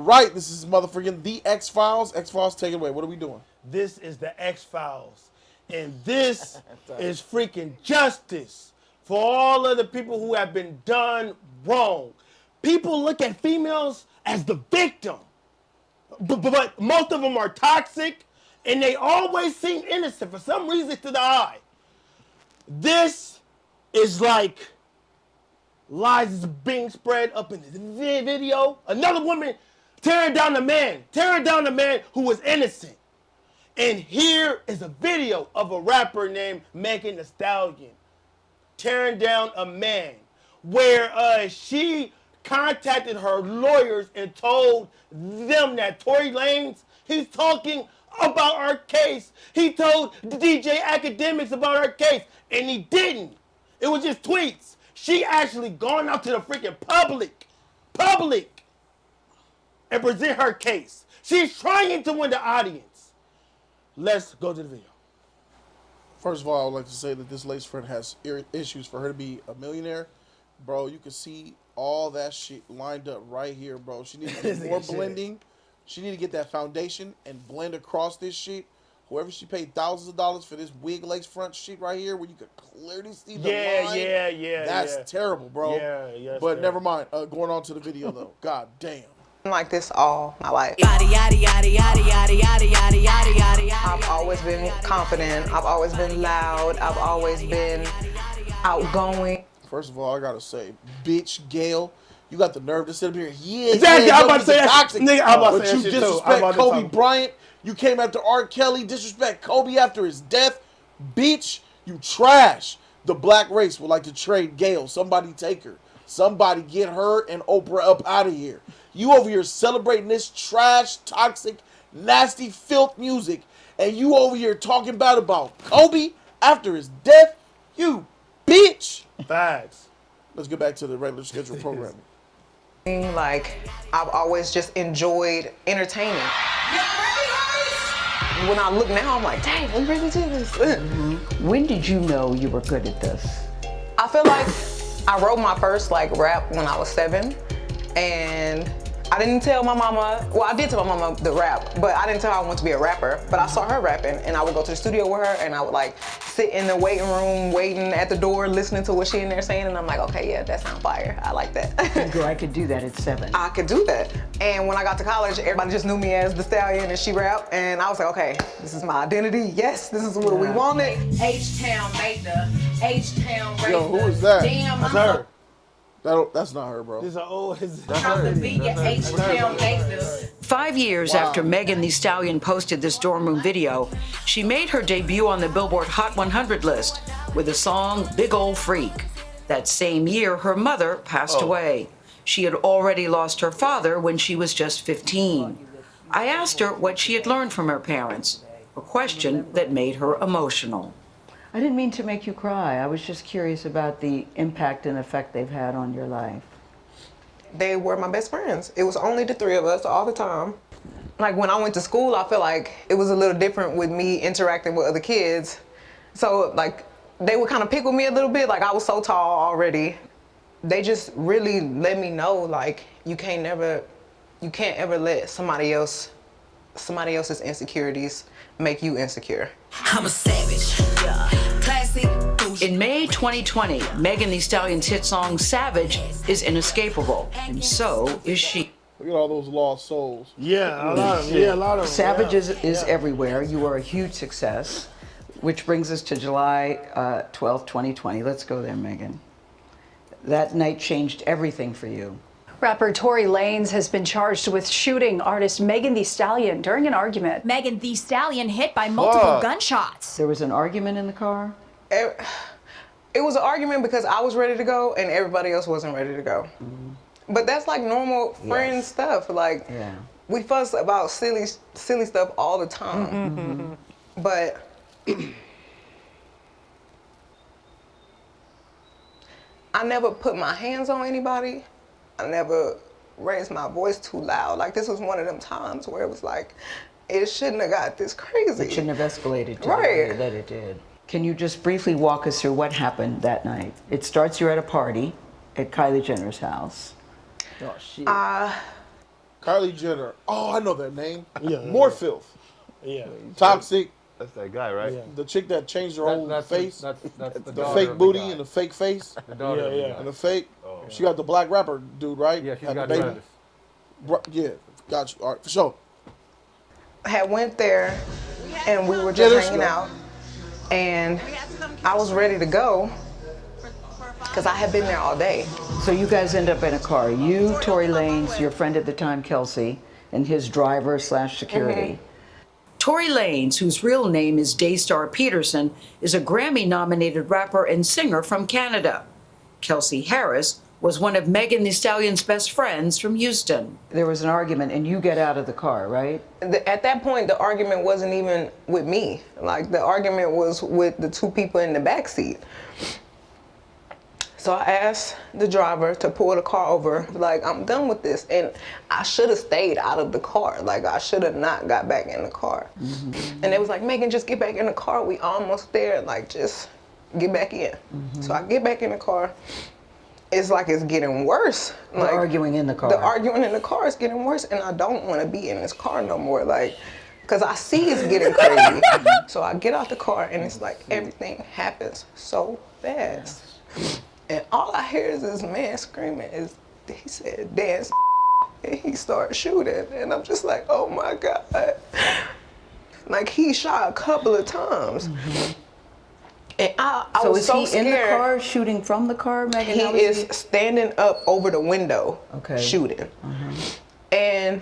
right, this is motherfucking The X-Files. X-Files, take it away. What are we doing? This is the X-Files. And this is freaking justice for all of the people who have been done wrong. People look at females as the victim. But most of them are toxic, and they always seem innocent for some reason to the eye. This is like lies is being spread up in the video. Another woman tearing down the man who was innocent. And here is a video of a rapper named Megan Thee Stallion tearing down a man where she contacted her lawyers and told them that Tory Lanes, he's talking about our case. He told the DJ Academics about our case, and he didn't. It was just tweets. She actually gone out to the freaking public, and present her case. She's trying to win the audience. Let's go to the video. First of all, I would like to say that this lace friend has issues for her to be a millionaire. Bro, you can see all that shit lined up right here, bro. She needs to do more blending. She need to get that foundation and blend across this shit. Whoever she paid thousands of dollars for this wig lace front shit right here, where you could clearly see the line. Yeah. That's terrible, bro. Yeah. But never mind. Going on to the video though. God damn. I'm like this all my life. I've always been confident. I've always been loud. I've always been outgoing. First of all, I gotta say, bitch, Gayle, you got the nerve to sit up here. Yeah, exactly. Yeah, I'm about to say that. Toxic. Nigga, I'm about to but say you that shit too. disrespect Kobe Bryant. You came after R. Kelly. Disrespect Kobe after his death. Bitch, you trash. The black race would like to trade Gayle. Somebody take her. Somebody get her and Oprah up out of here. You over here celebrating this trash, toxic, nasty filth music, and you over here talking bad about Kobe after his death. You bitch. Facts. Let's get back to the regular scheduled programming. Like, I've always just enjoyed entertaining. When I look now, I'm like, dang, we really did this. When did you know you were good at this? I feel like I wrote my first rap when I was 7, and I didn't tell my mama, well, I did tell my mama the rap, but I didn't tell her I wanted to be a rapper. But I saw her rapping, and I would go to the studio with her, and I would sit in the waiting room, waiting at the door, listening to what she in there saying, and I'm like, okay, yeah, that sounds fire. I like that. Girl, I could do that at 7. I could do that. And when I got to college, everybody just knew me as the Stallion, and she rapped, and I was like, okay, this is my identity. Yes, this is what we wanted. H-Town made the H-Town race. Yo, who is that? Damn, That's her. That's not her, bro. This is an old. That's H-Town made the. 5 years after Megan Thee Stallion posted this dorm room video, she made her debut on the Billboard Hot 100 list with the song Big Ol' Freak. That same year, her mother passed away. She had already lost her father when she was just 15. I asked her what she had learned from her parents, a question that made her emotional. I didn't mean to make you cry. I was just curious about the impact and effect they've had on your life. They were my best friends. It was only the 3 of us all the time. Like when I went to school, I feel like it was a little different with me interacting with other kids. So they would kind of pick with me a little bit. I was so tall already. They just really let me know you can't ever let somebody else's insecurities make you insecure. I'm a savage. Yeah. Classic. In May 2020, Megan Thee Stallion's hit song Savage is inescapable, and so is she. Look at all those lost souls. Yeah, a lot of them. Yeah, a lot of them. Savage is everywhere. You were a huge success, which brings us to July 12th, 2020. Let's go there, Megan. That night changed everything for you. Rapper Tory Lanes has been charged with shooting artist Megan Thee Stallion during an argument. Megan Thee Stallion hit by multiple gunshots. There was an argument in the car? It was an argument because I was ready to go and everybody else wasn't ready to go. Mm-hmm. But that's normal friend stuff. We fuss about silly stuff all the time. Mm-hmm. But I never put my hands on anybody. I never raised my voice too loud. This was one of them times where it was it shouldn't have got this crazy. It shouldn't have escalated to the right. way that it did. Can you just briefly walk us through what happened that night? It starts, you're at a party at Kylie Jenner's house. Oh, shit. Kylie Jenner. Oh, I know that name. Yeah. More filth. Yeah. Toxic. That's that guy, right? Yeah. The chick that changed her whole face. That's the The daughter fake of booty guy. and the fake face. The daughter of the Yeah, guy. And the fake. She got the black rapper dude, right? Yeah, she's Had the got baby. Travis. Yeah, got you. All right, for sure. Had went there and we were Yeah, just there's hanging no- out, and I was ready to go because I had been there all day. So you guys end up in a car. You, Tory Lanes, your friend at the time, Kelsey, and his driver / security. Tory Lanes, whose real name is Daystar Peterson, is a Grammy-nominated rapper and singer from Canada. Kelsey Harris was one of Megan Thee Stallion's best friends from Houston. There was an argument, and you get out of the car, right? At that point, the argument wasn't even with me. Like, the argument was with the two people in the back seat. So I asked the driver to pull the car over, like, I'm done with this. And I should have stayed out of the car. Like, I should have not got back in the car. And they was like, Megan, just get back in the car. We almost there. Like, just get back in. So I get back in the car. It's like it's getting worse. The arguing in the car. The arguing in the car is getting worse, and I don't want to be in this car no more. Like, because I see it's getting crazy. So I get out the car, and it's like everything happens so fast. And all I hear is this man screaming. He said, dance, and he started shooting. And I'm just like, oh my God. Like, he shot a couple of times. And I So was is so he scared. in the car, shooting from the car, Megan? He How is standing up over the window, Okay. shooting. And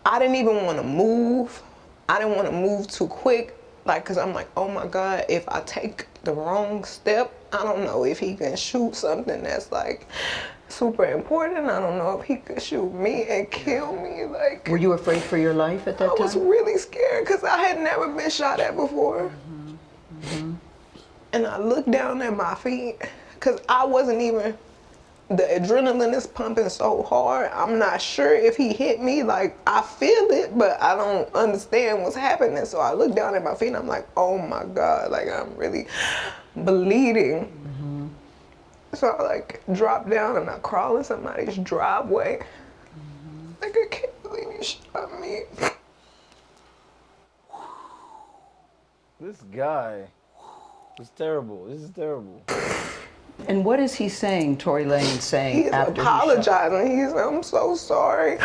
I didn't even want to move. I didn't want to move too quick, like, cause I'm like, oh my God, if I take the wrong step, I don't know if he can shoot something that's like super important. I don't know if he could shoot me and kill me. Like, Were you afraid for your life at that I time? was really scared because I had never been shot at before. And I looked down at my feet because I wasn't even, the adrenaline is pumping so hard. I'm not sure if he hit me. Like, I feel it, but I don't understand what's happening. So I look down at my feet and I'm like, oh my God, like, I'm really bleeding. So I like drop down and I crawl in somebody's driveway. Like, I can't believe you shot me. This guy was terrible. This is terrible. And what is he saying, Tory Lane saying He's after he shot? apologizing. He's like, I'm so sorry.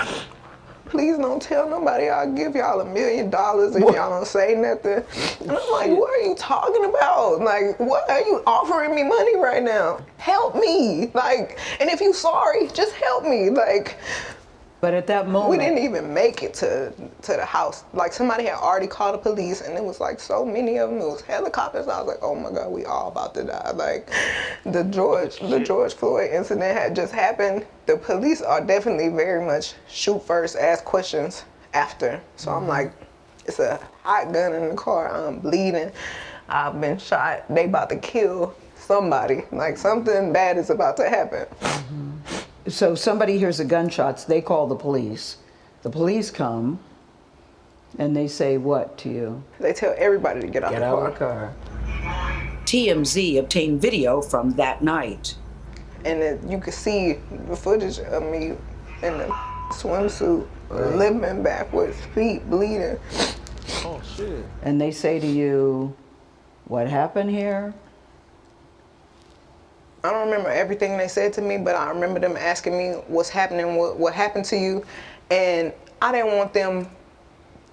Please don't tell nobody. I'll give y'all $1 million if y'all don't say nothing. And I'm like, what are you talking about? Like, what are you offering me money right now? Help me. Like, and if you sorry, just help me. Like, But at that moment, we didn't even make it to the house. Like, somebody had already called the police, and it was like so many of them. It was helicopters. I was like, oh my God, we all about to die. Like, the George Floyd incident had just happened. The police are definitely very much shoot first, ask questions after. So I'm like, it's a hot gun in the car. I'm bleeding. I've been shot. They about to kill somebody. Like, something bad is about to happen. so somebody hears the gunshots, they call the police. The police come, and they say what to you? They tell everybody to get out Get the out car. of the car. TMZ obtained video from that night. And then you could see the footage of me in the swimsuit, limping backwards, feet bleeding. Oh shit. And they say to you, what happened here? I don't remember everything they said to me, but I remember them asking me what's happening, what happened to you, and I didn't want them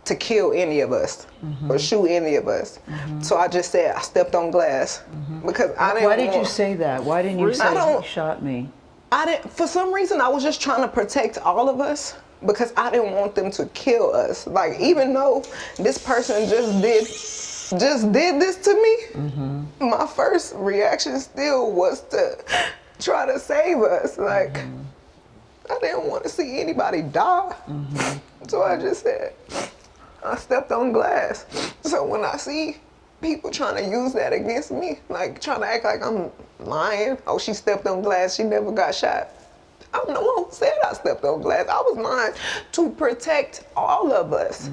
to kill any of us or shoot any of us. So I just said I stepped on glass because I didn't. Why did you say that? Why didn't you say he shot me? I didn't. For some reason, I was just trying to protect all of us because I didn't want them to kill us. Like, even though this person just did this to me, my first reaction still was to try to save us. Like, I didn't want to see anybody die. So I just said, I stepped on glass. So when I see people trying to use that against me, like trying to act like I'm lying, oh, she stepped on glass, she never got shot. I'm the one who said I stepped on glass. I was lying to protect all of us.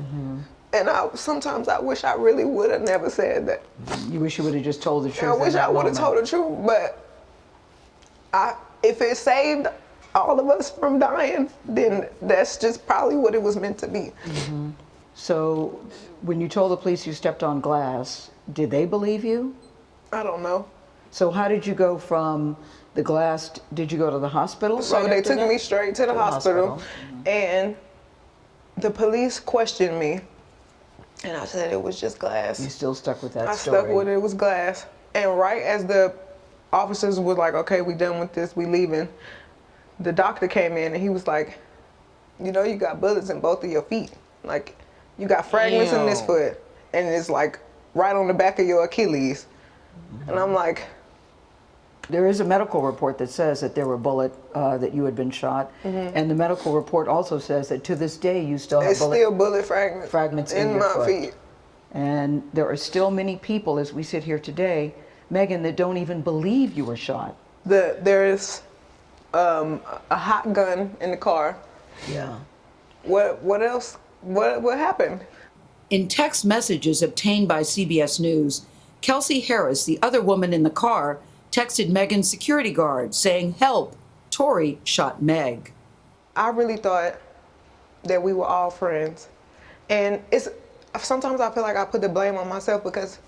And sometimes I wish I really would have never said that. You wish you would have just told the truth. I wish I would have told the truth, but if it saved all of us from dying, then that's just probably what it was meant to be. So when you told the police you stepped on glass, did they believe you? I don't know. So how did you go from the glass, did you go to the hospital? So right they after took that? me straight to the hospital, and the police questioned me, and I said it was just glass. You still stuck with that I story? stuck with it, it was glass. And right as the officers were like, okay, we done with this, we leaving, the doctor came in and he was like, you know, you got bullets in both of your feet. Like, you got fragments in this foot, and it's like right on the back of your Achilles. And I'm like, there is a medical report that says that there were that you had been shot, and the medical report also says that to this day you still have it's still bullet fragments in your my foot. feet. And there are still many people, as we sit here today, Megan, that don't even believe you were shot. There is a hot gun in the car. Yeah. What else? What happened? In text messages obtained by CBS News, Kelsey Harris, the other woman in the car, texted Megan's security guard saying, "Help, Tory shot Meg." I really thought that we were all friends. And sometimes I feel like I put the blame on myself because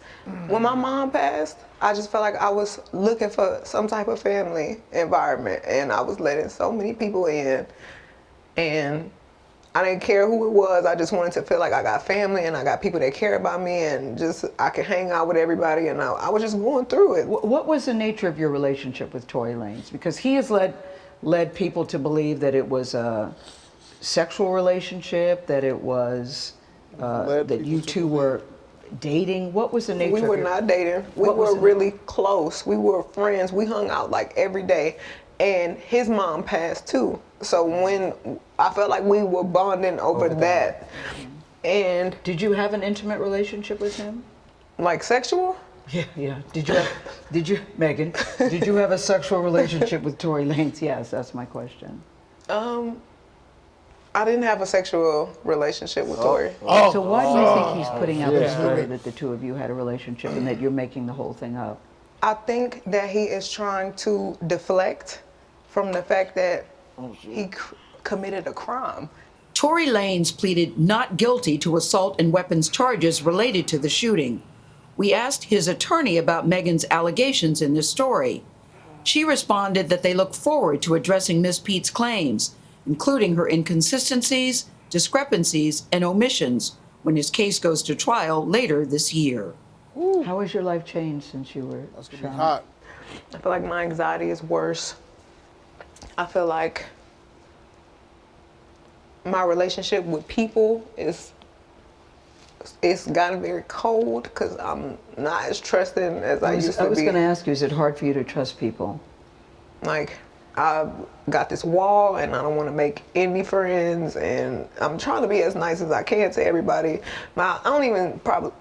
when my mom passed, I just felt like I was looking for some type of family environment, and I was letting so many people in, and I didn't care who it was. I just wanted to feel like I got family and I got people that care about me, and just I could hang out with everybody, and I was just going through it. What was the nature of your relationship with Tory Lanes? Because he has led people to believe that it was a sexual relationship, that it was that you two were dating. What was the nature? We were not dating. We were really close. We were friends. We hung out like every day. And his mom passed too. So when I felt like we were bonding over that. And did you have an intimate relationship with him? Like sexual? Yeah. Did you, Megan, did you have a sexual relationship with Tory Lanes? Yes, that's my question. I didn't have a sexual relationship with Tory. So why do you think he's putting out the story that the two of you had a relationship and that you're making the whole thing up? I think that he is trying to deflect from the fact that he committed a crime. Tory Lanes pleaded not guilty to assault and weapons charges related to the shooting. We asked his attorney about Megan's allegations in this story. She responded that they look forward to addressing Ms. Pete's claims, including her inconsistencies, discrepancies, and omissions when his case goes to trial later this year. How has your life changed since you were That's gonna shot? be hot. I feel like my anxiety is worse. I feel like my relationship with people it's gotten very cold because I'm not as trusting as I used to be. I was going to ask you, is it hard for you to trust people? Like, I've got this wall and I don't want to make any friends, and I'm trying to be as nice as I can to everybody.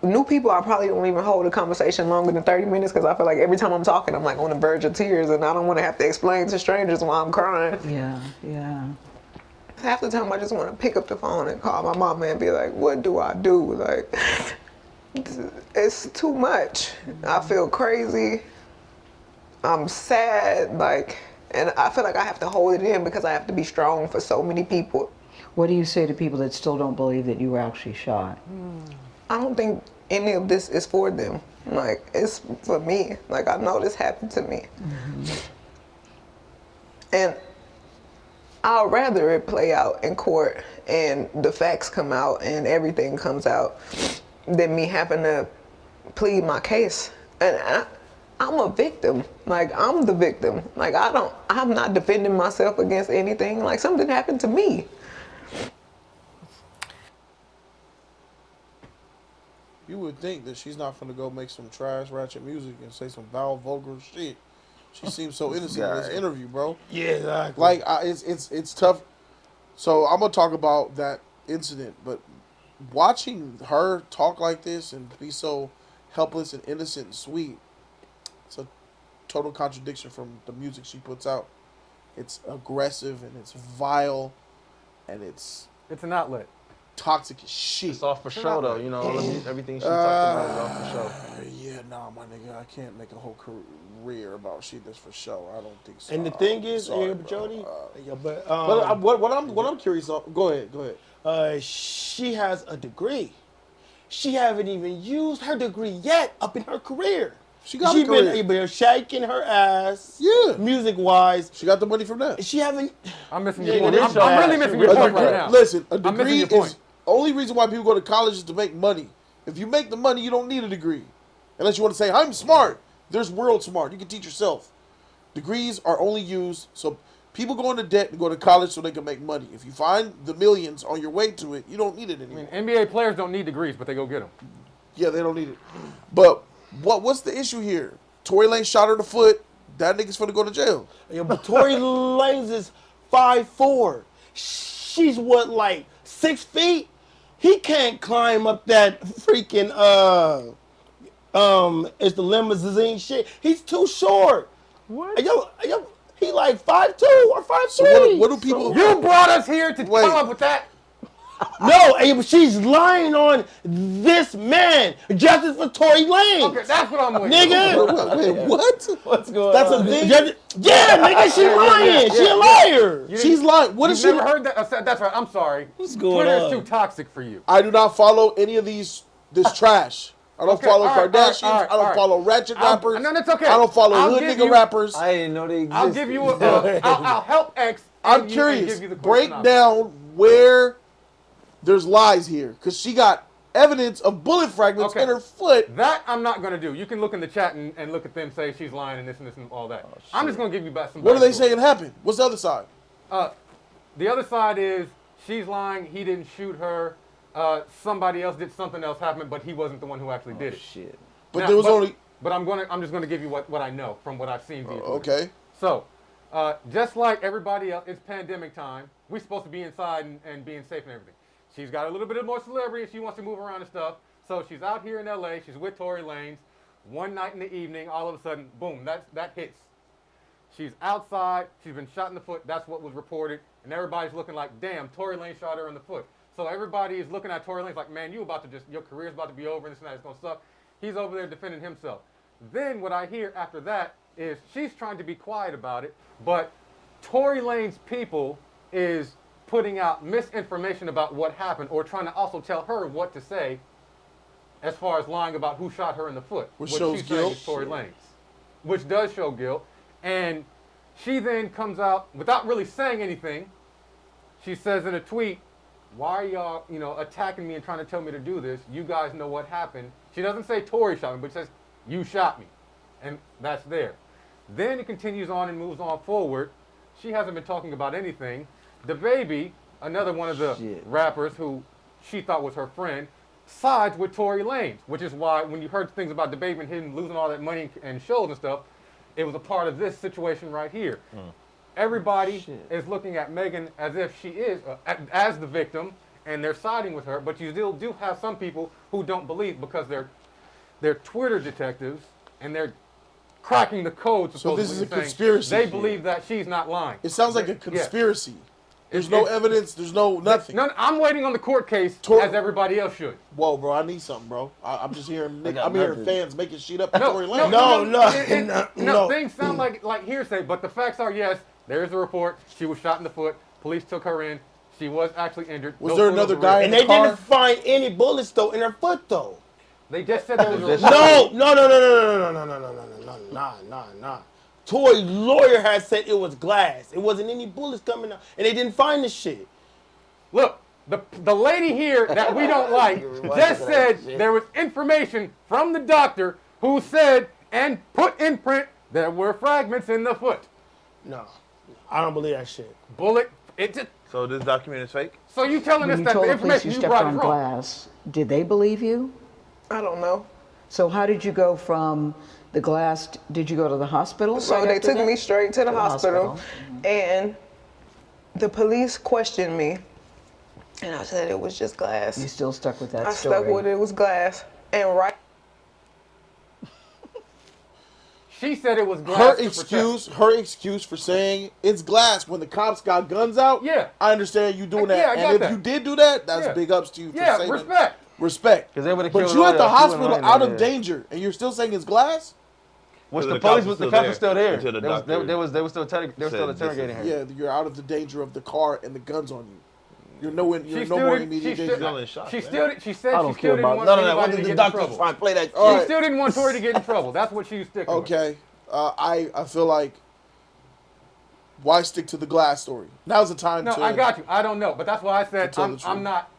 New people, I probably don't even hold a conversation longer than 30 minutes because I feel like every time I'm talking, I'm like on the verge of tears, and I don't want to have to explain to strangers why I'm crying. Yeah. Half the time I just want to pick up the phone and call my mama and be like, what do I do? Like, it's too much. I feel crazy. I'm sad, like, and I feel like I have to hold it in because I have to be strong for so many people. What do you say to people that still don't believe that you were actually shot? I don't think any of this is for them. Like, it's for me. Like, I know this happened to me. And I'd rather it play out in court and the facts come out and everything comes out than me having to plead my case. And I'm a victim. Like, I'm the victim. Like, I'm not defending myself against anything. Like, something happened to me. You would think that she's not gonna go make some trash ratchet music and say some foul vulgar shit. She seems so innocent in this interview, bro. Yeah, exactly. Like, it's tough. So I'm gonna talk about that incident, but watching her talk like this and be so helpless and innocent and sweet, it's a total contradiction from the music she puts out. It's aggressive and it's vile, and it's an outlet. toxic as shit. It's off for show though. You know, everything she talked about is off for show. Yeah, nah, my nigga, I can't make a whole career about shit that's for show. I don't think so. And the thing is, sorry, Jody, what I'm curious on, go ahead. She has a degree. She haven't even used her degree yet up in her career. She got a career. been shaking her ass. Yeah. Music wise. She got the money from that. She haven't. I'm missing your point. I'm really missing your point right now. Listen, a degree is only reason why people go to college is to make money. If you make the money, you don't need a degree. Unless you want to say, I'm smart. There's world smart. You can teach yourself. Degrees are only used so people go into debt and go to college so they can make money. If you find the millions on your way to it, you don't need it anymore. I mean, NBA players don't need degrees, but they go get them. Yeah, they don't need it. But what's the issue here? Tory Lanez shot her in the foot. That nigga's finna go to jail. Yeah, but Tory Lanez is 5'4". She's what, like 6 feet? He can't climb up that freaking it's the limousine shit. He's too short. What? He like 5'2" or 5'3". So what do people? You brought us here to come up with that. No, she's lying on this man. Justice for Tory Lanez. Okay, that's what I'm with. Nigga. Wait, what? What's going That's on? a thing. Yeah, nigga, she lying. She a liar. She's lying. What is she? Never heard that? That's right. I'm sorry. What's going Twitter's on? too toxic for you. I do not follow any of this trash. I don't follow Kardashians. I don't follow ratchet rappers. No, that's okay. I don't follow I'll hood give nigga you- rappers. I didn't know they existed. I'll give you I'll help X. I'm and curious. give you the Break question down where there's lies here, because she got evidence of bullet fragments in her foot. That I'm not going to do. You can look in the chat and look at them say she's lying and this and all that. I'm just going to give you back some. What are they saying happened? What's the other side? The other side is she's lying. He didn't shoot her. Somebody else did something else happen, but he wasn't the one who actually did it. Shit. But Now, there was only. But I'm just going to give you what I know from what I've seen via Twitter. Okay. So, just like everybody else, it's pandemic time. We're supposed to be inside and being safe and everything. She's got a little bit more celebrity and she wants to move around and stuff. So she's out here in LA. She's with Tory Lanez. One night in the evening, all of a sudden, boom, that hits. She's outside. She's been shot in the foot. That's what was reported. And everybody's looking like, damn, Tory Lanez shot her in the foot. So everybody is looking at Tory Lanez like, man, your career's about to be over and this and that. It's going to suck. He's over there defending himself. Then what I hear after that is she's trying to be quiet about it, but Tory Lanez people is putting out misinformation about what happened or trying to also tell her what to say as far as lying about who shot her in the foot. Which what shows she's saying guilt. is Tory Lanez. Which does show guilt. And she then comes out without really saying anything. She says in a tweet, why are y'all, attacking me and trying to tell me to do this? You guys know what happened. She doesn't say Tory shot me, but she says, you shot me. And that's there. Then it continues on and moves on forward. She hasn't been talking about anything. The baby, another one of the rappers who she thought was her friend, sides with Tory Lanez, which is why when you heard things about the baby and him losing all that money and shows and stuff, it was a part of this situation right here. Everybody is looking at Megan as if she is, as the victim, and they're siding with her, but you still do have some people who don't believe because they're Twitter detectives and they're cracking the code. So this is a saying conspiracy. They believe that she's not lying. It sounds like a conspiracy. Yeah. There's no evidence. There's no nothing. No, I'm waiting on the court case as everybody else should. Whoa, bro, I need something, bro. I'm just hearing. I'm hearing fans making shit up. Tory No, Lanez. no. Things sound like hearsay, but the facts are yes. There's a report. She was shot in the foot. Police took her in. She was actually injured. Was there another guy in And the they car? didn't find any bullets though in her foot though. They just said there was a No. Tory's lawyer has said it was glass. It wasn't any bullets coming out, and they didn't find the shit. Look, the lady here that we don't like just said there was information from the doctor who said and put in print there were fragments in the foot. No, I don't believe that shit. Bullet. It just. So this document is fake? So you telling us When you that told the the police information you you stepped brought on is wrong? glass, did they believe you? I don't know. So how did you go from the glass? Did you go to the hospital? So right they after took that? me straight to the hospital, Mm-hmm. and the police questioned me, and I said it was just glass. You still stuck with that I story. stuck with it was glass, and right. She said it was glass. Her excuse for saying it's glass when the cops got guns out. Yeah. I understand you doing that. Yeah, I got and if that. you did do that, that's Yeah. big ups to you for Yeah, saying respect. Respect. Because they would have But killed you her at the earlier. She wasn't hospital lying out there, of yeah. danger, and you're still saying it's glass? Which The the cops police, was the still cops there were still there. until the They was doctor still said interrogating her. Yeah, you're out of the danger of the car and the guns on you. You're no more immediate danger. She said I she don't still care didn't about want none of that. anybody What to did get the in doctor trouble. try and play that? All She right. still didn't want Tory to get in trouble. That's what she was sticking with. Okay. I feel like why stick to the glass story? Now's the time No, to I got you. I don't know, but that's why I said tell the truth. I'm not.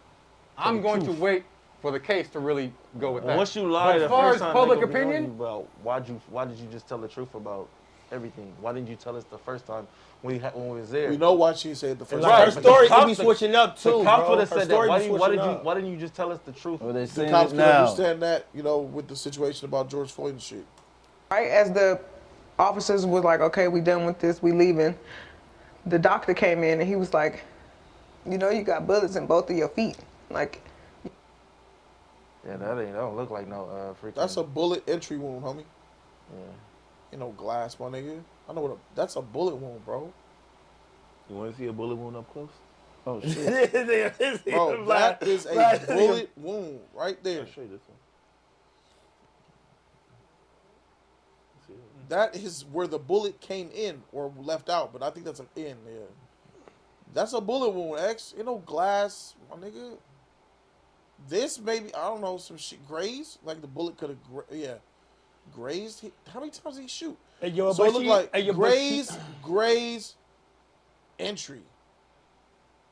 I'm going to wait for the case to really go with that. Once you lied but the as far first as time, public they gonna be on opinion, you about why did you just tell the truth about everything? Why didn't you tell us the first time when we was there? We know why she said the first Like, her time. story cops- could be switching up too, The cops bro. would have Her said that. story Why be didn't switching up. you just tell us the truth? Well, they The saying cops it can now. understand that, with the situation about George Floyd and shit. Right as the officers was like, okay, we done with this, we leaving. The doctor came in and he was like, you got bullets in both of your feet. Like, Yeah, that don't look like no freaking. That's a bullet entry wound, homie. Yeah. Ain't no glass, my nigga. I know that's a bullet wound, bro. You want to see a bullet wound up close? Oh shit, bro, that is a bullet wound right there. I'll show you this one. That is where the bullet came in or left out, but I think that's an in. Yeah, that's a bullet wound. X, ain't no glass, my nigga. This maybe I don't know some shit grazed, like the bullet could have grazed. How many times did he shoot? Hey, yo, So but it looked she- like hey, yo, but graze, entry.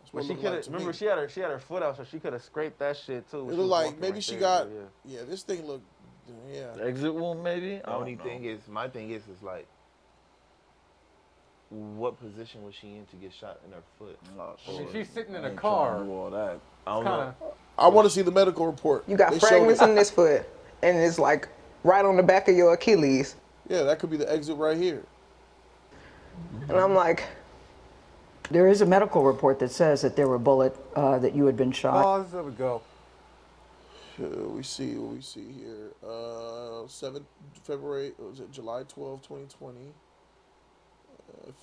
That's what But it she looked could like have. to Remember, me. she had her foot out, so she could have scraped that shit too. It She was looked like walking maybe right she there, got. but Yeah, this thing looked. Yeah. The exit wound, maybe. I don't Only know. thing is, my thing is like, what position was she in to get shot in her foot? she's sitting in a car. Do all that. I don't Kinda- know. I want to see the medical report. you got They showed fragments it. in this foot and it's like right on the back of your Achilles. Yeah, that could be the exit right here. And I'm like, There is a medical report that says that there were that you had been shot. Pause. There we go. We see what we see here. 7 February, was it July 12, 2020.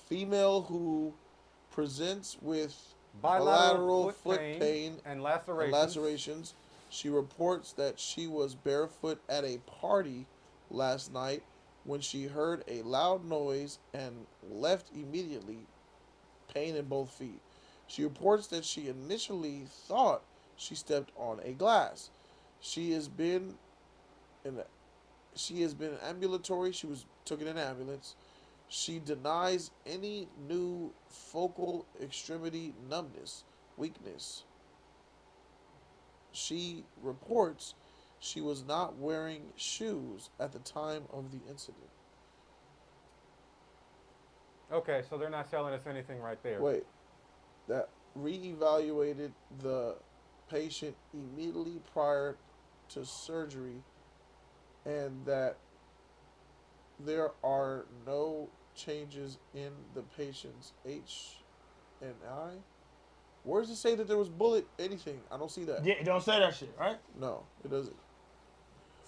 Female who presents with bilateral foot pain and lacerations. lacerations. She reports that she was barefoot at a party last night when she heard a loud noise and left immediately, pain in both feet. She reports that she initially thought she stepped on a glass. She has been ambulatory. She was took in an ambulance. She denies any new focal extremity numbness, weakness. She reports she was not wearing shoes at the time of the incident. Okay, so they're not telling us anything right there. Wait, that reevaluated the patient immediately prior to surgery, and that there are no changes in the patient's H and I. Where does it say that there was bullet anything? I don't see that. Yeah, it don't say that shit, right? No, it doesn't.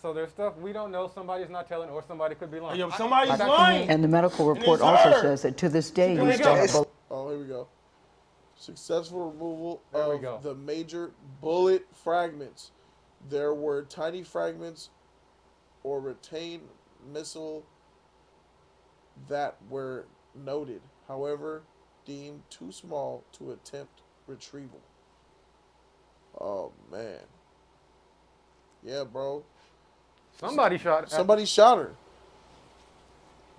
So there's stuff we don't know. Somebody's not telling, or somebody could be lying. Yo, somebody's I got you. lying. And the medical And report it's also her. says that to this day There you we still go. have bullets. Oh, here we go. Successful removal There we of go. the major bullet fragments. There were tiny fragments or retained missile that were noted, however, deemed too small to attempt retrieval. Oh, man. Yeah, bro. Somebody shot. Somebody shot her.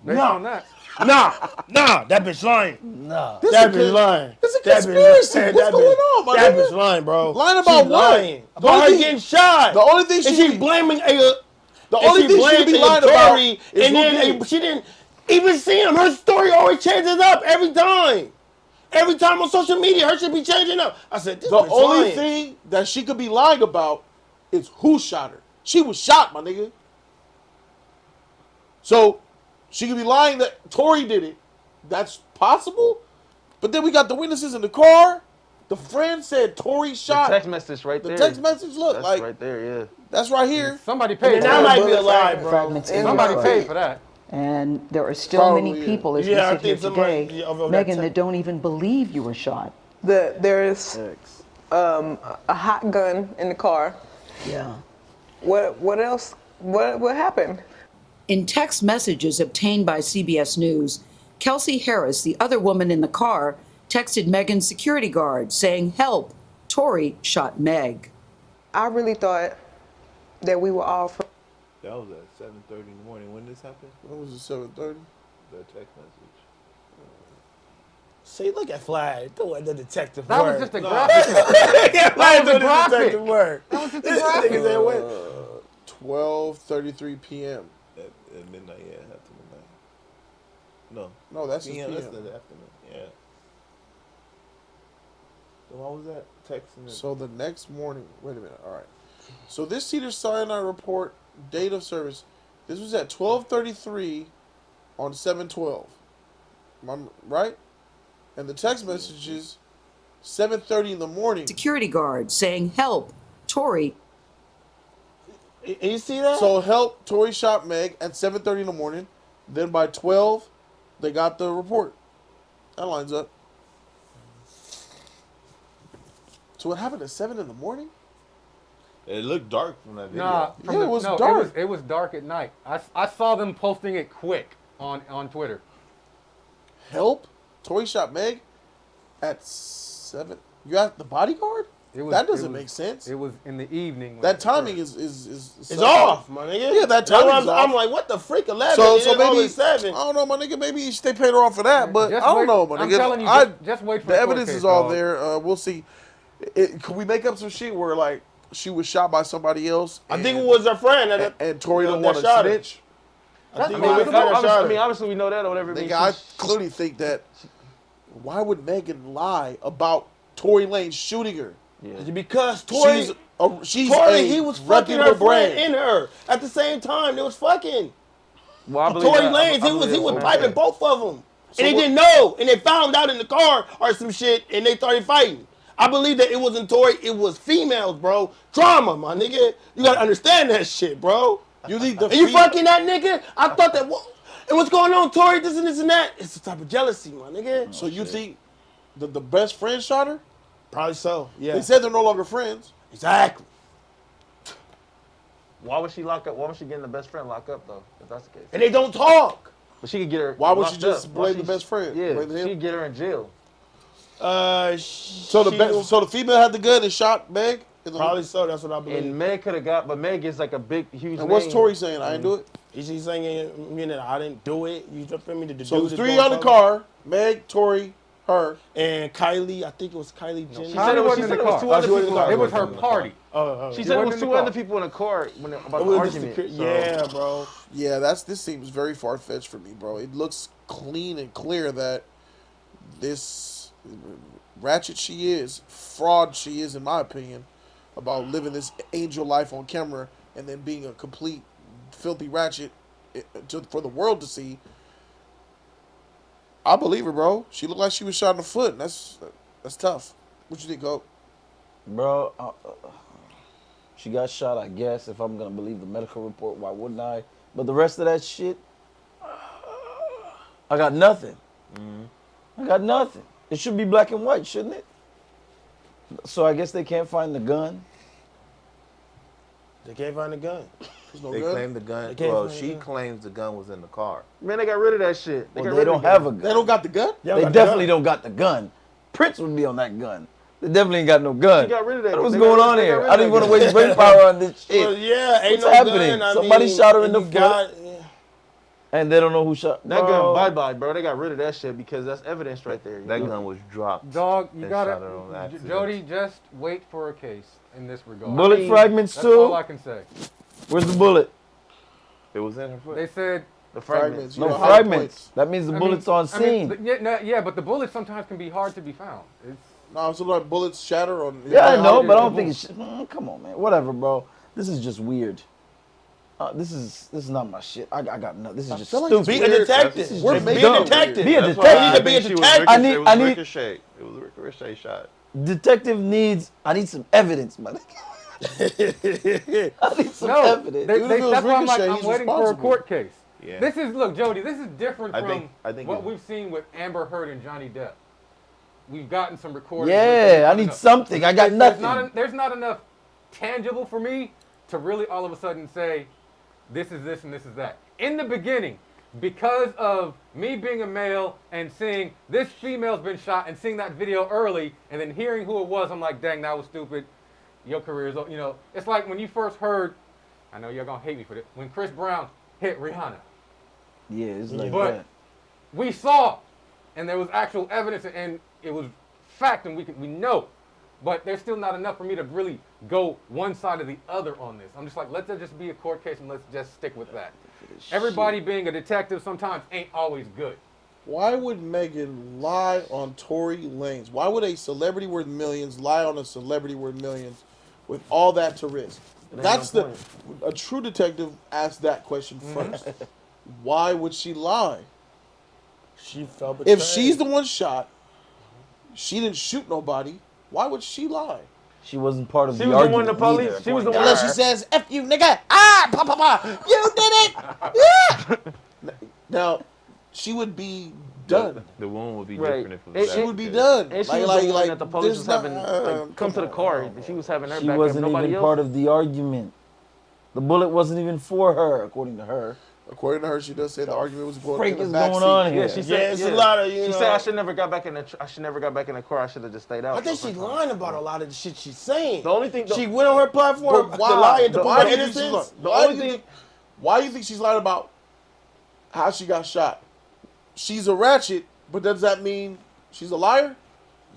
Based on that. Nah, that bitch lying. Nah. That bitch lying. It's a That bitch- conspiracy. that What's bitch- going on, my That nigga? bitch lying, bro. Lying about She what? lying. The About only her thing- getting shot. The only thing and she's blaming the only thing she be lying about is and who then did it. she didn't even see him. Her story always changes up every time. Every time on social media, her shit be changing up. I said, this The bitch only lying. thing that she could be lying about is who shot her. She was shot, my nigga. So she could be lying that Tory did it. That's possible. But then we got the witnesses in the car. The friend said Tory shot. The text message right The there. text message, look, That's like right there, yeah. that's right here. Somebody And paid for that that. might be a lie, bro. Fragments in Somebody your paid foot. for that. And there are still Probably, many yeah. people, as Yeah, I we sit here think somebody- today, yeah, of that Megan, type. that don't even believe you were shot. There's a hot gun in the car. Yeah. What else? What happened? In text messages obtained by CBS News, Kelsey Harris, the other woman in the car, texted Megan's security guard saying, "Help, Tory shot Meg." I really thought that we were all from. That was at 7:30 in the morning. When this happened? What was it, 7:30? That text message. See, look at Flag. Doing the detective That work. was just a graphic. Yeah, Flag was a doing the graphic. detective work. That was just a This graphic. nigga said what? 12:33 p.m. At midnight, yeah, after midnight. No. No, that's PM. just That's the PM. afternoon. Yeah. So what was that? Texting. So the next morning, wait a minute. All right. So this Cedar Sinai report, date of service, this was at 12:33 on 7/12. Right? And the text messages 7:30 in the morning. Security guard saying, "Help, Tory." You see that? So help, Tory shot Meg at 7:30 in the morning. Then by 12, they got the report. That lines up. So what happened at 7 in the morning? It looked dark from that video. Nah, Yeah, it was dark. It was dark at night. I saw them posting it quick on Twitter. Help, Tory shot Meg at 7. You got the bodyguard? It That doesn't make sense. It was in the evening. when That it timing occurred. is off, my nigga. Yeah, that That's timing's why off. I'm like, what the freak? 11. So and maybe only 7. I don't know, my nigga. Maybe they paid her off for that, but Just I don't wait- know, my I'm nigga. telling you, just wait for the the court evidence case, is all dog. there. We'll see. Can we make up some shit where like she was shot by somebody else? I think it was her friend. And Tory don't that want to shot her. snitch. I think I it was her that shot her. mean, obviously we know that or whatever. Nigga, I clearly think that. Why would Megan lie about Tory Lane shooting her? Because Tory, She's Tory, a he was fucking her reputable friend brand. in her at the same time. They was fucking. Well, I believe Tory that. Lanes, I he believe was that. piping both of them, and they what- didn't know, and they found out in the car or some shit, and they started fighting. I believe that it wasn't Tory, it was females, bro. Drama, my nigga. You gotta understand that shit, bro. You think the And you female- fucking that nigga? I thought that. And what's going on, Tory? This and that. It's the type of jealousy, my nigga. So you think the best friend shot her? Probably so. Yeah. They said they're no longer friends. Exactly. Why would she lock up? Why would she get the best friend locked up though? If that's the case. And they don't talk. But she could get her. Why would she locked just up. blame Why the best friend? Yeah, Blame him? she'd get her in jail. So the female had the gun and shot Meg. Probably so. That's what I believe. And Meg could have got, but Meg is like a big, huge. And what's name. Tory saying? I didn't do it. He's saying, I didn't do it. You feel me? The So dude there's is 3 doing on the something. car: Meg, Tory, her. And Kylie, I think it was Kylie Jenner. She said it was. She in said the it was car. 2 other she was in people. the car. It was her party. She said it was wasn't in 2 the other car. people in the car when about It the was argument. just so- yeah, bro. Yeah, this seems very far fetched for me, bro. It looks clean and clear that this ratchet she is, fraud she is, in my opinion, about living this angel life on camera and then being a complete filthy ratchet for the world to see. I believe her, bro. She looked like she was shot in the foot, and that's tough. What you think, Hope? Bro, she got shot, I guess, if I'm going to believe the medical report. Why wouldn't I? But the rest of that shit, I got nothing. I got nothing. It should be black and white, shouldn't it? So I guess they can't find the gun. They can't find the gun. They claim the gun. can't Well, find the she gun. claims the gun was in the car. Man, they got rid of that shit. Well, got they rid of don't the have a gun. gun. They don't got the gun? Yeah, They got the definitely gun. don't got the gun. Prince would be on that gun. They definitely ain't got no gun. She got rid of that. What's They going got on rid- they got here? rid I of didn't that want to gun. waste brain power on this shit. Well, yeah, ain't What's no happening? gun. I Somebody mean, shot her in and the you foot. got- And they don't know who shot. That Bro. gun, bye-bye, bro. They got rid of that shit because that's evidence right there. That gun was dropped. Dog, you and gotta, shot her on accident. Jody, just wait for a case in this regard. Bullet fragments That's too? all I can say. Where's the bullet? It was in her foot. They said The fragments. You No know, high fragments. points. That means the I bullet's mean- on I mean, scene. yeah, but the bullets sometimes can be hard to be found. It's, No, so like bullets shatter on. Yeah, I know, yeah, but I yeah. don't think it's. Come on, man. Whatever, bro. This is just weird. This is not my shit. I got no. This is just feel like stupid. Be a Weird. detective. We're Be making a it detective. Be a That's why detective. I You need to be a think she was detective. I need- It was I need- ricochet. It was a ricochet shot. Detective needs. I need some evidence, man. I need some no, evidence. they, Even if it was that's why I'm like, ricochet, I'm he's waiting for a responsible. court case. Yeah. Look, Jody, this is different I from think what we've seen with Amber Heard and Johnny Depp. We've gotten some recordings. Yeah, I need something. I got nothing. There's not enough tangible for me to really all of a sudden say, this is this and this is that. In the beginning, because of me being a male and seeing this female's been shot and seeing that video early and then hearing who it was, I'm like, dang, that was stupid. Your career is, it's like when you first heard, I know you're going to hate me for this, when Chris Brown hit Rihanna. Yeah, it's like but that. we saw, and there was actual evidence, and it was fact, and we know. But there's still not enough for me to really go one side or the other on this. I'm just like, let there just be a court case, and let's just stick with that. Everybody being a detective sometimes ain't always good. Why would Megan lie on Tory Lanes? Why would a celebrity worth millions lie on a celebrity worth millions with all that to risk? That's a true detective asks that question first. Why would she lie? She felt betrayed. If she's the one shot, she didn't shoot nobody. Why would she lie? She wasn't part of She the was the argument. one the police. either, She was the one. Unless she says, F you, nigga. Ah, pa, pa, pa. You did it. Yeah. Now, she would be done. The wound would be Right. different if it was She that would be good. done. And she was the one that the police there's was not- having come to the car. She was having her She back wasn't up. Nobody even else. part of the argument. The bullet wasn't even for her, according to her. According to her, she does say the argument was going Freak in the is back going seat. on here. Yeah, she said. it's a lot of, She said I should never got back in the. I should never got back in the car. I should have just stayed out. I think she's lying about a lot of the shit she's saying. The only thing. She went on her platform But to lie and to why prove do you think she's innocence. lying? Why do you think she's lying about how she got shot? She's a ratchet, but does that mean she's a liar?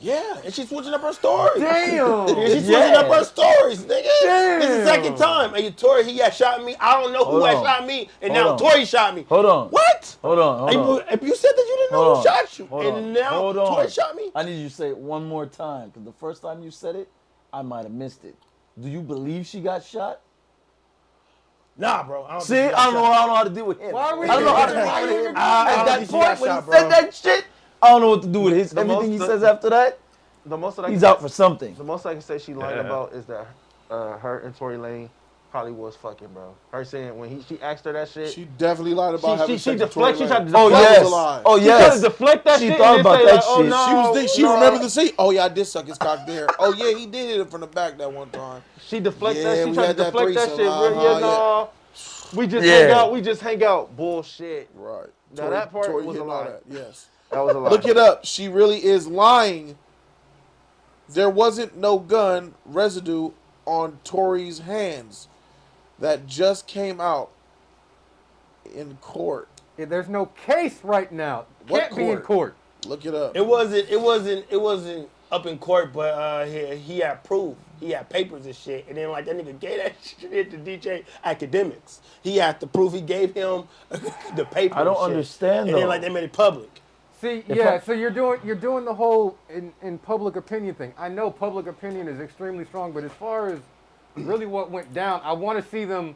Yeah, and she's switching up her stories. Damn. And she's switching up her stories, nigga. This is the second time. Hey, Tory, he had shot me. I don't know who Hold had on. shot me, and Hold now on. Tory shot me. Hold on. What? Hold on. Hold on. If you said that you didn't know Hold who on. shot you, Hold and on. now Hold on. Tory shot me. I need you to say it one more time, because the first time you said it, I might have missed it. Do you believe she got shot? Nah, bro. I don't See, think she I don't know got how to deal with him. Why are we I don't know how to doing deal that? with him. I At don't that think she point, got when shot, he said bro. that shit, I don't know what to do with his. The Everything most- he says after that, The most that I he's can out for something. The most I can say she lied about is that her and Tory Lane probably was fucking, bro. Her saying when she asked her that shit. She definitely lied about having she sex with Tory deflect. She Lanez. tried to Oh deflect. yes. was a lie. Oh She tried yes. to deflect that She shit. thought and about then that say, like, shit. Oh, no, She no. remembered the scene. Oh yeah, I did suck his cock there. Oh yeah, he did hit it from the back that one time. She deflected Yeah, that. She we tried to had that deflect that threesome. shit. Uh-huh, No. We just Yeah. hang out. We just hang out. Bullshit. Right. Now that part was a hitting all lie. that, yes. That was a lie. Look it up. She really is lying. There wasn't no gun residue on Tory's hands. That just came out in court. Yeah, there's no case right now. What Can't be in court. Look it up. It wasn't up in court, but he had proof. He had papers and shit. And then like that nigga gave that shit to DJ Academics. He had the proof. He gave him the papers. I don't and shit. understand, And then though. like they made it public. See, so you're doing the whole in public opinion thing. I know public opinion is extremely strong, but as far as really what went down, I want to see them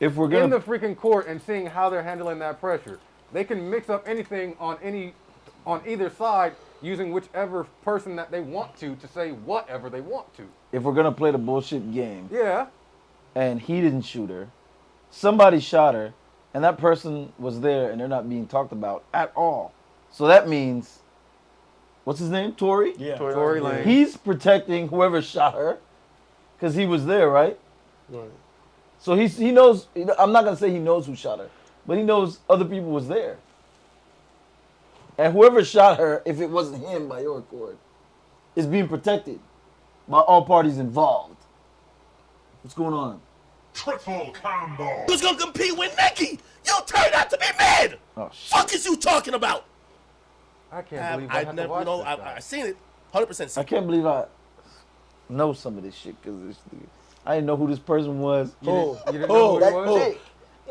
If we're in gonna, the freaking court and seeing how they're handling that pressure. They can mix up anything on either side using whichever person that they want to say whatever they want to. if we're gonna play the bullshit game, Yeah. and he didn't shoot her, somebody shot her, and that person was there, and they're not being talked about at all. So that means, what's his name? Tory? Yeah. Tory Lane. He's protecting whoever shot her, because he was there, right? Right. So he knows. I'm not gonna say he knows who shot her, but he knows other people was there. And whoever shot her, if it wasn't him by your accord, is being protected by all parties involved. What's going on? Triple combo. Who's gonna compete with Nikki? You turned out to be mad. Oh shit! Fuck is you talking about? I can't believe I have to never, watch this I guy. seen it, 100%. I can't believe I know some of this shit because I didn't know who this person was. You didn't know who he was?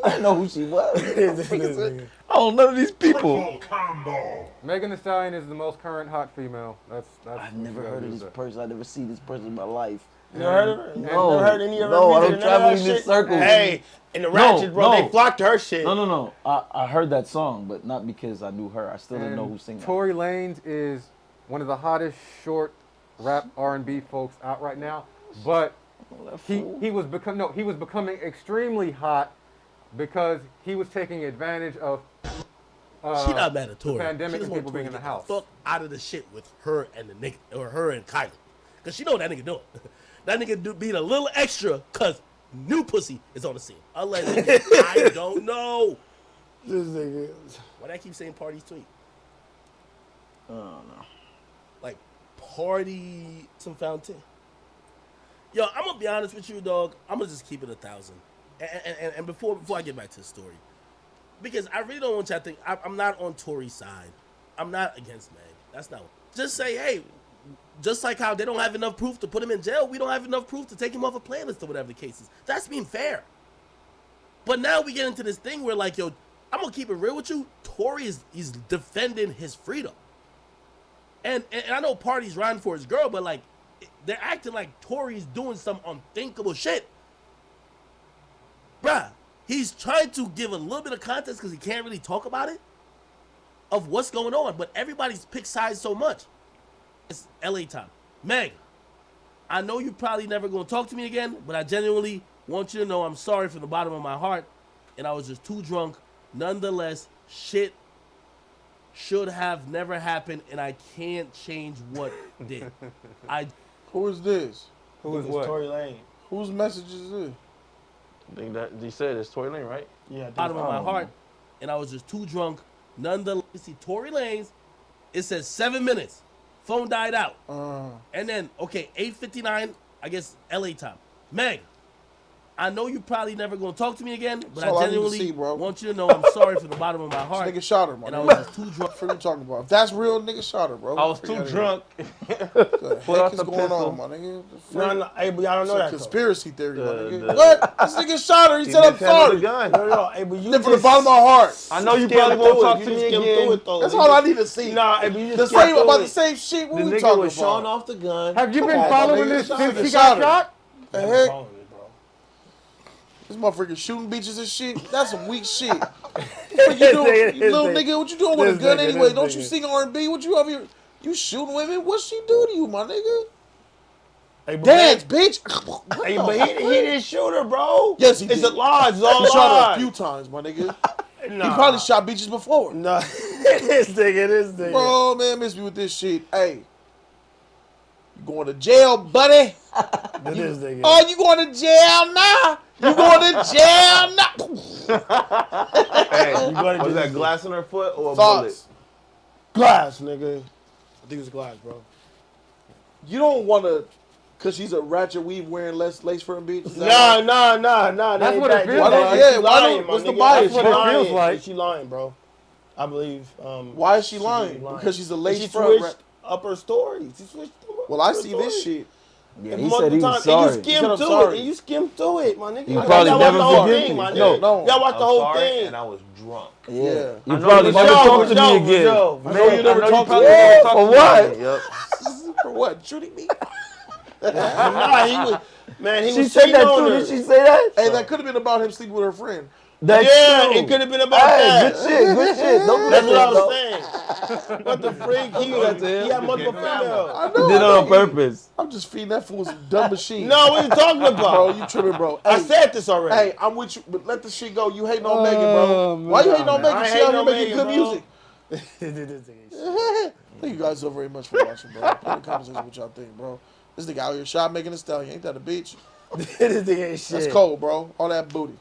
I didn't know who she was. I don't know these people. Triple combo. Megan Thee Stallion is the most current hot female. That's I've never heard of this person. I never see this person in my life. You never heard of her? No. Never heard any of her No, I music, don't none of travel that in this shit? circle. Hey, and the Ratchet, bro, no. they flocked to her shit. No. I heard that song, but not because I knew her. I still didn't know who sang it. Tory Lanez is one of the hottest short rap R&B folks out right now, but he was becoming extremely hot because he was taking advantage of She not mad at the Tory. pandemic She and just people want being Tory in to the get house. fuck out of the shit with her and the nigga, or her and Kylie. Because she know what that nigga doing. That nigga being a little extra because new pussy is on the scene. Allegedly. I don't know. This nigga. Why do I keep saying parties tweet? I don't know. Like, party some fountain. Yo, I'm going to be honest with you, dog. I'm going to just keep it 1,000. And before I get back to the story, because I really don't want y'all to think, I'm not on Tory's side. I'm not against Meg. That's not. Just say, hey, just like how they don't have enough proof to put him in jail, we don't have enough proof to take him off a playlist or whatever the case is. That's being fair. But now we get into this thing where, like, yo, I'm going to keep it real with you. Tory he's defending his freedom. And I know Party's riding for his girl, but, like, they're acting like Tory's doing some unthinkable shit. Bruh, he's trying to give a little bit of context because he can't really talk about it, of what's going on, but everybody's picked sides so much. It's LA time. Meg, I know you probably never going to talk to me again, but I genuinely want you to know I'm sorry from the bottom of my heart, and I was just too drunk. Nonetheless, shit should have never happened, and I can't change what did. Who is this? Who is what? Tory Lane. Whose message is this? I think that he said it's Tory Lane, right? Yeah. Bottom of my heart, and I was just too drunk. Nonetheless, see Tory Lanes, it says 7 minutes. Phone died out. And then, okay, 8:59, I guess LA time. Meg, I know you probably never gonna talk to me again, but I genuinely want you to know I'm sorry from the bottom of my heart. This nigga shot her, man. And I was just too drunk. For you talking about. If that's real, nigga shot her, bro. I was too drunk. What the heck is going on, my nigga? No, hey, but y'all don't know that. Conspiracy theory, my nigga. What? This nigga shot her. He said I'm sorry. No, hey, but you Then from the bottom of my heart. I know you probably won't talk to me again. That's all I need to see. Nah, hey, but you The just same about the same shit. What The we nigga talking was showing about? off the gun. Have you Come been on, my following nigga. this This since nigga he shot got her. shot? The heck? This motherfucker shooting bitches and shit. That's some weak shit. What you doing, you little nigga? What you doing with a gun anyway? Don't you sing R&B? What you up here? You shooting women? What she do to you, my nigga? Hey, but Dance, bitch. Hey, but he didn't shoot her, bro. Yes, he did. It's a lie. It's all He shot her a lies. few times, my nigga. Nah. He probably shot bitches before. Nah, this nigga. Bro, man, miss me with this shit. Hey, you going to jail, buddy? This nigga. Oh, you going to jail now? You going to jail now? Hey, gotta was do that this. glass in her foot or a Thoughts? Glass, nigga. I think it's glass, bro. You don't want to, because she's a ratchet weave wearing less lace front bitch? Is that Nah. That's what it feels Why like. don't- yeah, why lying, don't- my what's the nigga. bias? That's What what it feels lying. like. She lying, bro. I believe. Why is she lying? Because she's a lace she front switched up her story. She switched up Well, I her see this story. shit. Yeah, And he multiple said he was times, sorry. And you He said, skimmed "I'm through sorry." it. And you skimmed through it, my nigga. You probably y'all never watched the whole forgive thing, me. my No, nigga. no. Y'all watched the whole thing. and I was drunk. Yeah. Yeah. You I know probably you never was talk to me again. I know you never talked to me. Yeah, for what? Yep. For what? Shooting me? Nah, he was, man, he She was said cheating that on too. her. Did she say that? Hey, that could have been about him sleeping with her friend. That's Yeah, true. it could have been about that. Good shit. Good shit. Don't do That's what I bro. was saying. What the freak? He had multiple females. I He know. did it I know. on purpose. I'm just feeding that fool some dumb machine. No, what you talking about? Bro, you tripping, bro. I Hey, said this already. hey, I'm with you, but let the shit go. You hating on Megan, bro. Why you hating on man. Megan? I She ain't out here on making Megan, good bro. music. Thank you guys so very much for watching, bro. Put in the conversation what y'all think, bro. This nigga out here shot making a stallion. Ain't that a bitch? This nigga ain't shit. That's cold, bro. All that booty.